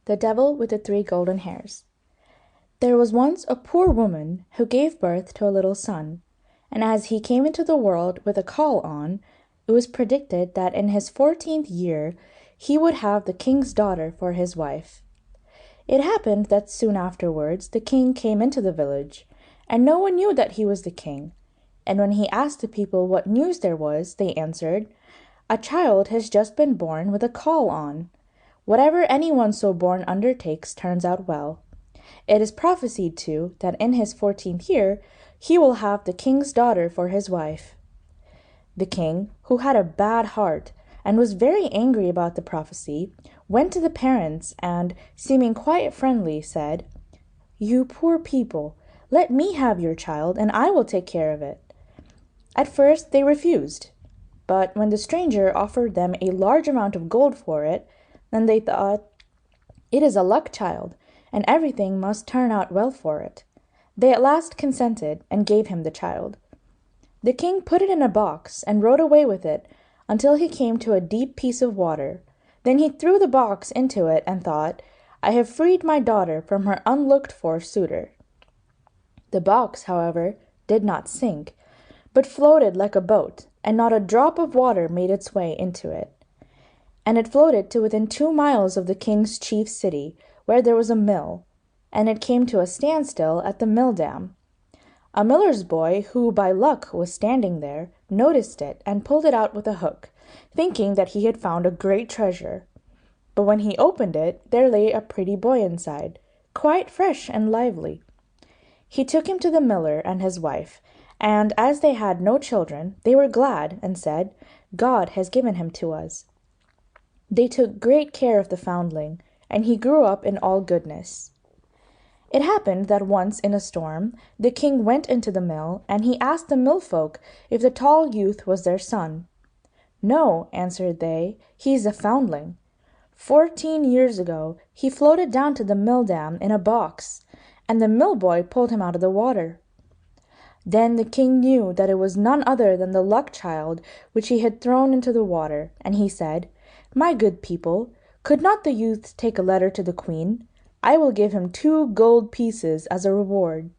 The Devil with the Three Golden Hairs. There was once a poor woman who gave birth to a little son, and as he came into the world with a caul on, it was predicted that in his 14th year he would have the king's daughter for his wife. It happened that soon afterwards the king came into the village, and no one knew that he was the king. And when he asked the people what news there was, they answered, "A child has just been born with a caul on. Whatever anyone so born undertakes turns out well. It is prophesied too that in his 14th year he will have the king's daughter for his wife." The king, who had a bad heart and was very angry about the prophecy, went to the parents and, seeming quite friendly, said, "You poor people, let me have your child and I will take care of it." At first they refused, but when the stranger offered them a large amount of gold for it, then they thought, "It is a luck child, and everything must turn out well for it." They at last consented and gave him the child. The king put it in a box and rode away with it until he came to a deep piece of water. Then he threw the box into it and thought, "I have freed my daughter from her unlooked-for suitor." The box, however, did not sink, but floated like a boat, and not a drop of water made its way into it. And it floated to within 2 miles of the king's chief city, where there was a mill, and it came to a standstill at the mill dam. A miller's boy, who by luck was standing there, noticed it and pulled it out with a hook, thinking that he had found a great treasure. But when he opened it, there lay a pretty boy inside, quite fresh and lively. He took him to the miller and his wife, and as they had no children, they were glad and said, "God has given him to us." They took great care of the foundling, and he grew up in all goodness. It happened that once in a storm the king went into the mill, and he asked the millfolk if the tall youth was their son. "No," answered they, "he is a foundling. 14 years ago he floated down to the mill dam in a box, and the mill boy pulled him out of the water." Then the king knew that it was none other than the luck child which he had thrown into the water, and he said, "My good people, could not the youth take a letter to the queen? I will give him 2 gold pieces as a reward."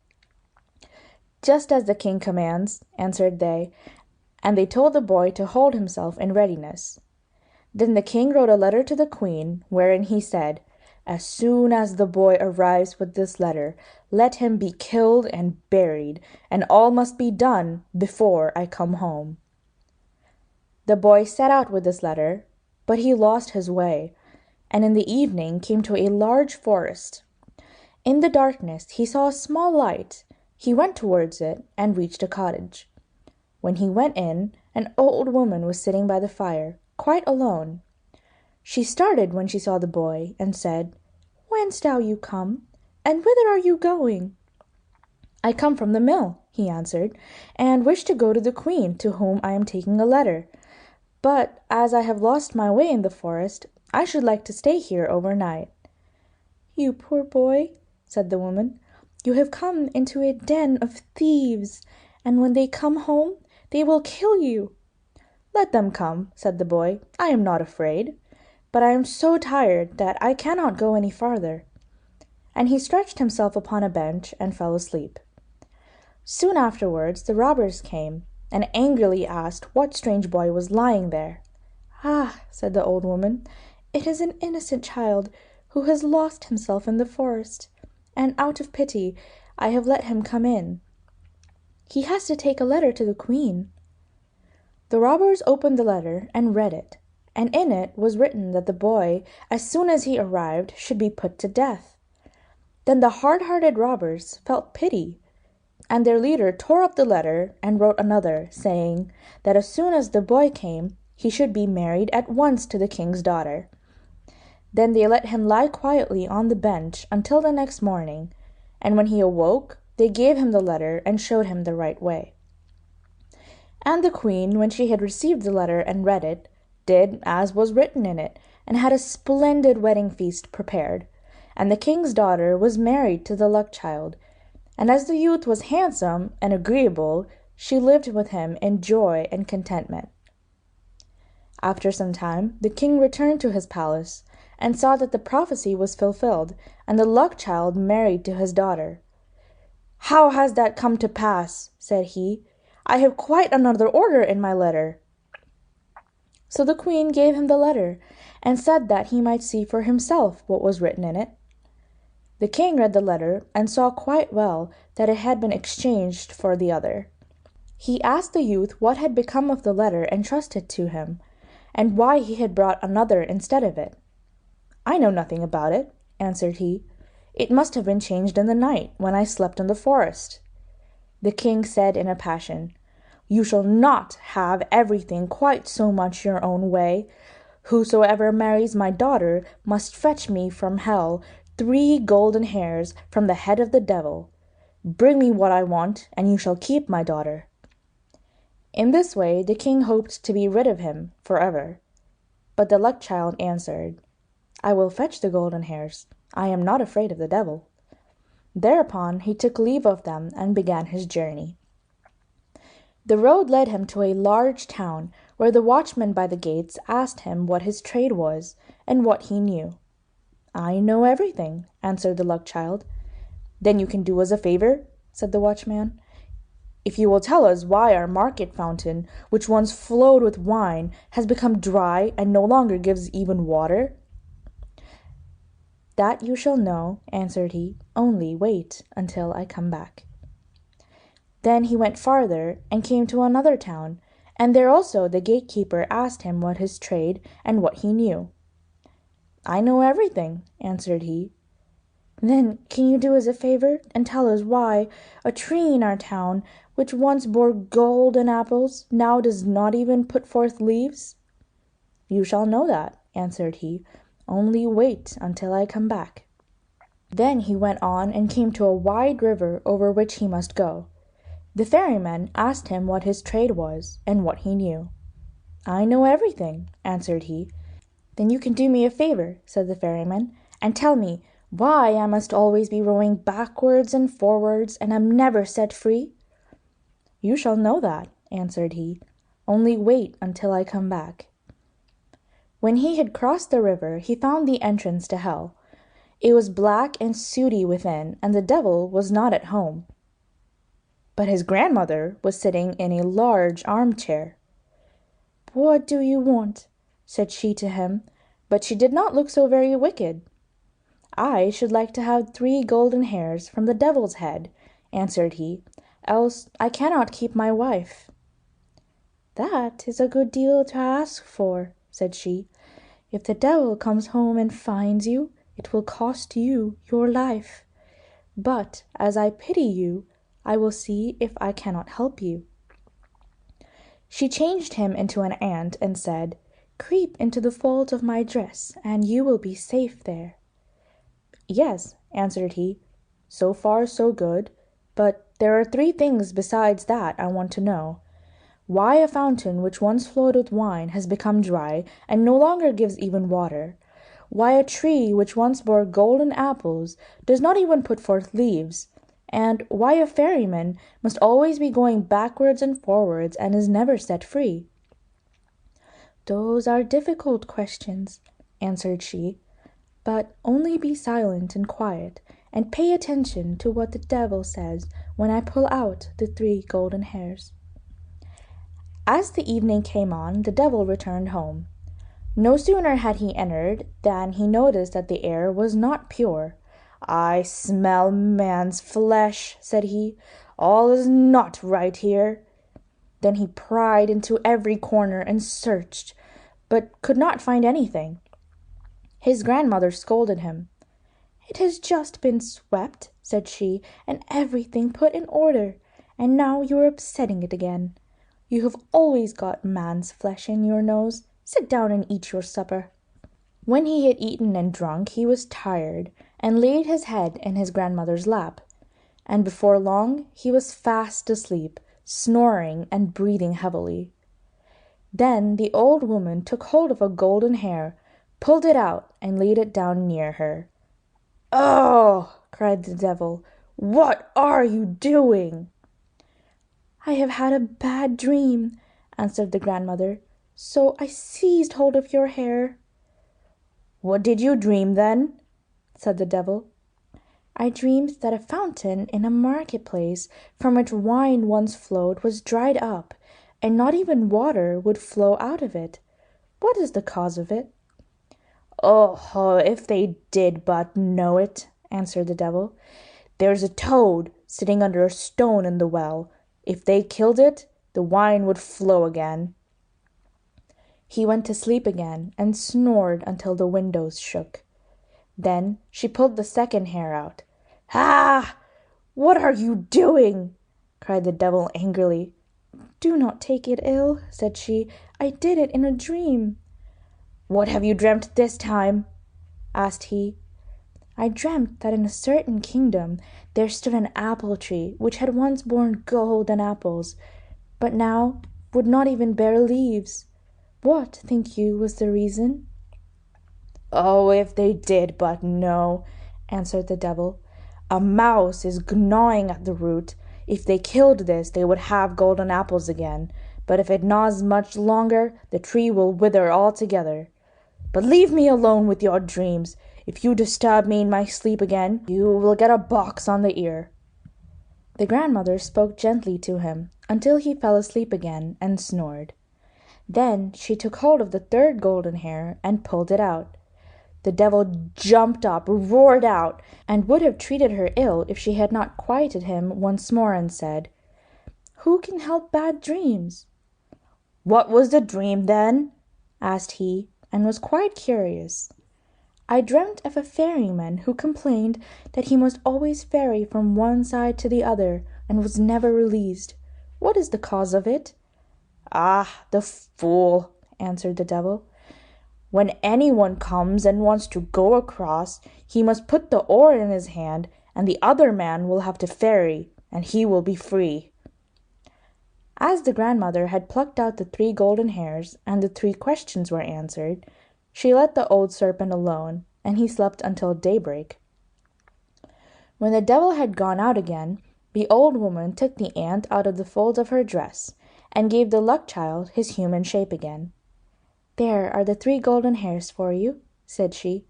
"Just as the king commands," answered they, and they told the boy to hold himself in readiness. Then the king wrote a letter to the queen, wherein he said, "As soon as the boy arrives with this letter, let him be killed and buried, and all must be done before I come home." The boy set out with this letter, but he lost his way, and in the evening came to a large forest. In the darkness he saw a small light. He went towards it and reached a cottage. When he went in, an old woman was sitting by the fire, quite alone. She started when she saw the boy, and said, "Whence do you come, and whither are you going?" "I come from the mill," he answered, "and wish to go to the queen, to whom I am taking a letter. But as I have lost my way in the forest, I should like to stay here overnight." "You poor boy," said the woman, "you have come into a den of thieves, and when they come home, they will kill you." "Let them come," said the boy, "I am not afraid. But I am so tired that I cannot go any farther." And he stretched himself upon a bench and fell asleep. Soon afterwards the robbers came, and angrily asked what strange boy was lying there. "Ah," said the old woman, "it is an innocent child who has lost himself in the forest, and out of pity I have let him come in. He has to take a letter to the queen." The robbers opened the letter and read it, and in it was written that the boy, as soon as he arrived, should be put to death. Then the hard-hearted robbers felt pity, and their leader tore up the letter and wrote another, saying that as soon as the boy came, he should be married at once to the king's daughter. Then they let him lie quietly on the bench until the next morning, and when he awoke, they gave him the letter and showed him the right way. And the queen, when she had received the letter and read it, did as was written in it, and had a splendid wedding feast prepared. And the king's daughter was married to the luck child, and as the youth was handsome and agreeable, she lived with him in joy and contentment. After some time the king returned to his palace, and saw that the prophecy was fulfilled, and the Luck Child married to his daughter. "How has that come to pass?" said he. "I have quite another order in my letter." So the Queen gave him the letter, and said that he might see for himself what was written in it. The King read the letter, and saw quite well that it had been exchanged for the other. He asked the youth what had become of the letter entrusted to him, and why he had brought another instead of it. "I know nothing about it," answered he. "It must have been changed in the night, when I slept in the forest." The King said in a passion, "You shall not have everything quite so much your own way. Whosoever marries my daughter must fetch me from hell 3 golden hairs from the head of the devil. Bring me what I want, and you shall keep my daughter." In this way the King hoped to be rid of him forever. But the Luck Child answered, "I will fetch the golden hairs. I am not afraid of the devil." Thereupon he took leave of them and began his journey. The road led him to a large town, where the watchman by the gates asked him what his trade was, and what he knew. "I know everything," answered the Luck Child. "Then you can do us a favor," said the watchman. "If you will tell us why our market fountain, which once flowed with wine, has become dry and no longer gives even water." "That you shall know," answered he. "Only wait until I come back." Then he went farther, and came to another town, and there also the gatekeeper asked him what his trade and what he knew. "I know everything," answered he. "Then can you do us a favor, and tell us why a tree in our town, which once bore golden apples, now does not even put forth leaves?" "You shall know that," answered he. "Only wait until I come back." Then he went on and came to a wide river over which he must go. The ferryman asked him what his trade was, and what he knew. "I know everything," answered he. "Then you can do me a favor," said the ferryman, "and tell me why I must always be rowing backwards and forwards, and am never set free?" "You shall know that," answered he. "Only wait until I come back." When he had crossed the river, he found the entrance to hell. It was black and sooty within, and the devil was not at home. But his grandmother was sitting in a large armchair. "What do you want?" said she to him, but she did not look so very wicked. "I should like to have 3 golden hairs from the devil's head," answered he, "else I cannot keep my wife." "That is a good deal to ask for," said she. "If the devil comes home and finds you, it will cost you your life. But as I pity you, I will see if I cannot help you." She changed him into an ant, and said, "Creep into the folds of my dress, and you will be safe there." "Yes," answered he, "so far so good, but there are 3 things besides that I want to know. Why a fountain which once flowed with wine has become dry, and no longer gives even water. Why a tree which once bore golden apples does not even put forth leaves, and why a ferryman must always be going backwards and forwards, and is never set free." "Those are difficult questions," answered she, "but only be silent and quiet, and pay attention to what the devil says when I pull out the 3 golden hairs." As the evening came on, the devil returned home. No sooner had he entered than he noticed that the air was not pure. "I smell man's flesh," said he. "All is not right here." Then he pried into every corner and searched, but could not find anything. His grandmother scolded him. "It has just been swept," said she, "and everything put in order, and now you are upsetting it again. You have always got man's flesh in your nose. Sit down and eat your supper." When he had eaten and drunk, he was tired, and laid his head in his grandmother's lap, and before long he was fast asleep, snoring and breathing heavily. Then the old woman took hold of a golden hair, pulled it out, and laid it down near her. "Oh!" cried the devil, "what are you doing?" "I have had a bad dream," answered the grandmother, "so I seized hold of your hair." "What did you dream then?" said the devil. "I dreamed that a fountain in a market-place from which wine once flowed was dried up, and not even water would flow out of it. What is the cause of it?" "Oh, if they did but know it!" answered the devil. "There's a toad sitting under a stone in the well. If they killed it, the wine would flow again." He went to sleep again and snored until the windows shook. Then she pulled the second hair out. "Ah! What are you doing?" cried the devil angrily. "Do not take it ill," said she. "I did it in a dream." "What have you dreamt this time?" asked he. "I dreamt that in a certain kingdom there stood an apple tree which had once borne golden apples, but now would not even bear leaves. What, think you, was the reason?" "Oh, if they did but know!" answered the devil. "A mouse is gnawing at the root. If they killed this, they would have golden apples again, but if it gnaws much longer, the tree will wither altogether. But leave me alone with your dreams. If you disturb me in my sleep again, you will get a box on the ear." The grandmother spoke gently to him until he fell asleep again and snored. Then she took hold of the third golden hair and pulled it out. The devil jumped up, roared out, and would have treated her ill if she had not quieted him once more and said, "Who can help bad dreams?" "What was the dream then?" asked he, and was quite curious. "I dreamt of a ferryman who complained that he must always ferry from one side to the other, and was never released. What is the cause of it?" "Ah, the fool!" answered the devil. "When anyone comes and wants to go across, he must put the oar in his hand, and the other man will have to ferry, and he will be free." As the grandmother had plucked out the 3 golden hairs, and the 3 questions were answered, she let the old serpent alone, and he slept until daybreak. When the devil had gone out again, the old woman took the ant out of the folds of her dress, and gave the luck child his human shape again. "There are the 3 golden hairs for you," said she.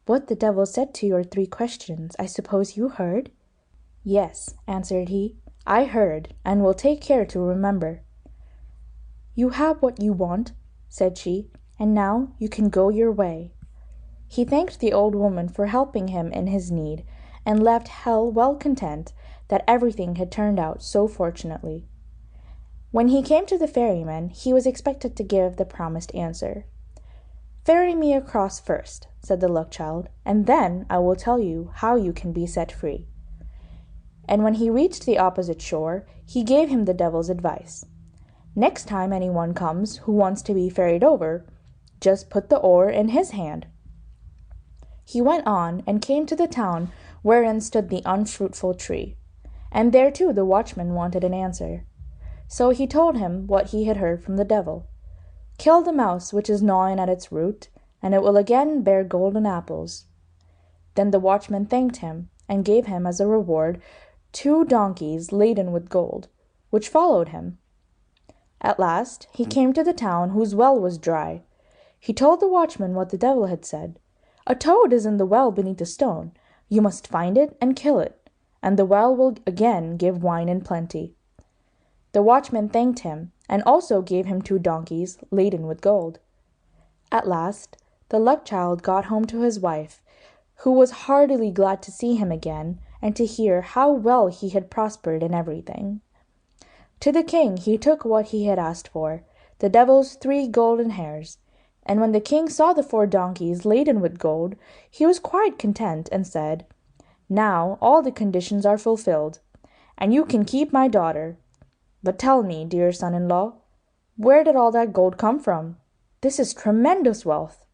"What the devil said to your 3 questions, I suppose you heard?" "Yes," answered he, "I heard, and will take care to remember." "You have what you want," said she, "and now you can go your way." He thanked the old woman for helping him in his need, and left hell well content that everything had turned out so fortunately. When he came to the ferryman, he was expected to give the promised answer. "Ferry me across first," said the luck child, "and then I will tell you how you can be set free." And when he reached the opposite shore, he gave him the devil's advice. "Next time anyone comes who wants to be ferried over, just put the oar in his hand." He went on and came to the town wherein stood the unfruitful tree, and there too the watchman wanted an answer. So he told him what he had heard from the devil. "Kill the mouse which is gnawing at its root, and it will again bear golden apples." Then the watchman thanked him, and gave him as a reward 2 donkeys laden with gold, which followed him. At last he came to the town whose well was dry. He told the watchman what the devil had said. "A toad is in the well beneath a stone. You must find it and kill it, and the well will again give wine in plenty." The watchman thanked him, and also gave him 2 donkeys laden with gold. At last the luck child got home to his wife, who was heartily glad to see him again, and to hear how well he had prospered in everything. To the king he took what he had asked for, the devil's 3 golden hairs, and when the king saw the 4 donkeys laden with gold, he was quite content, and said, "Now all the conditions are fulfilled, and you can keep my daughter. But tell me, dear son-in-law, where did all that gold come from? This is tremendous wealth."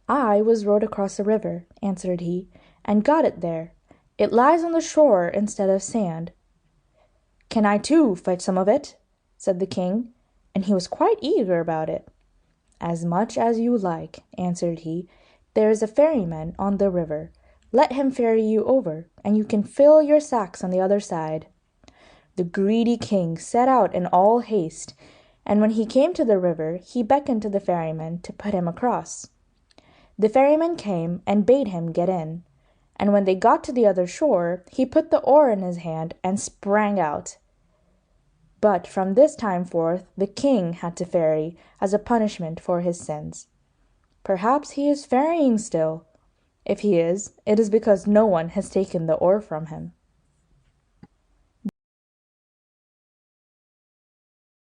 "I was rowed across a river," answered he, "and got it there. It lies on the shore instead of sand." "Can I too fetch some of it?" said the king, and he was quite eager about it. "As much as you like," answered he. "There is a ferryman on the river. Let him ferry you over, and you can fill your sacks on the other side." The greedy king set out in all haste, and when he came to the river he beckoned to the ferryman to put him across. The ferryman came and bade him get in, and when they got to the other shore, he put the oar in his hand and sprang out. But from this time forth the king had to ferry as a punishment for his sins. Perhaps he is ferrying still. If he is, it is because no one has taken the oar from him.